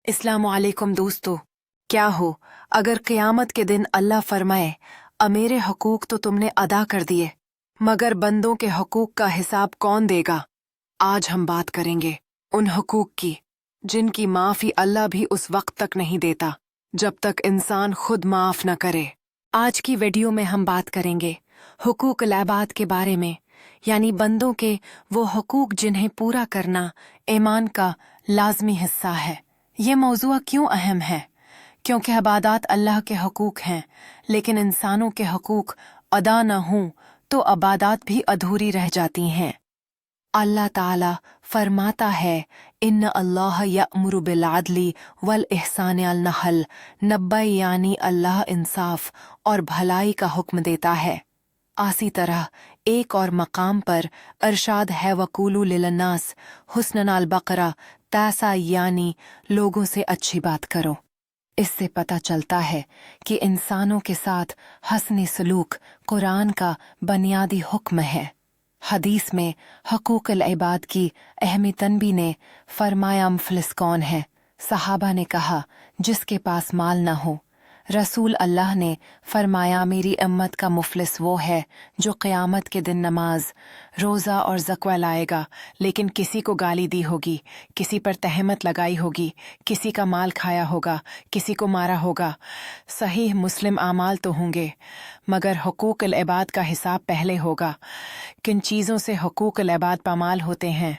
अस्सलामुअलैकुम दोस्तों, क्या हो अगर क़यामत के दिन अल्लाह फरमाए मेरे हकूक तो तुमने अदा कर दिए, मगर बंदों के हकूक का हिसाब कौन देगा। आज हम बात करेंगे उन हकूक की जिनकी माफ़ी अल्लाह भी उस वक्त तक नहीं देता जब तक इंसान खुद माफ़ न करे। आज की वीडियो में हम बात करेंगे हुकूक अल-इबाद के बारे में, यानी बंदों के वो हकूक जिन्हें पूरा करना ईमान का लाजमी हिस्सा है। ये मौज़ूआ क्यों अहम है? क्योंकि इबादत अल्लाह के हकूक हैं, लेकिन इंसानों के हकूक अदा न हों तो इबादत भी अधूरी रह जाती हैं। अल्लाह ताला फरमाता है, इन्न अल्लाह यअमुरु बिल अदली वल इहसान अल नहल, नब्बे यानी अल्लाह इंसाफ और भलाई का हुक्म देता है। आसी तरह एक और मकाम पर अरशाद है, वकूलू लिलन्नास हुस्नन अल बकरा, तैसा यानी लोगों से अच्छी बात करो। इससे पता चलता है कि इंसानों के साथ हस्न सलूक कुरान का बुनियादी हुक्म है। हदीस में हकूक अल-इबाद की अहमी तनबी ने फरमाया, मुफलिस कौन है? सहाबा ने कहा, जिसके पास माल न हो। रसूल अल्लाह ने फरमाया, मेरी उम्मत का मुफलिस वो है जो क़यामत के दिन नमाज, रोज़ा और ज़क्वा लाएगा, लेकिन किसी को गाली दी होगी, किसी पर तहमत लगाई होगी, किसी का माल खाया होगा, किसी को मारा होगा। सहीह मुस्लिम आमाल तो होंगे, मगर हुकूक अल-इबाद का हिसाब पहले होगा। किन चीज़ों से हुकूक अल-इबाद पामाल होते हैं?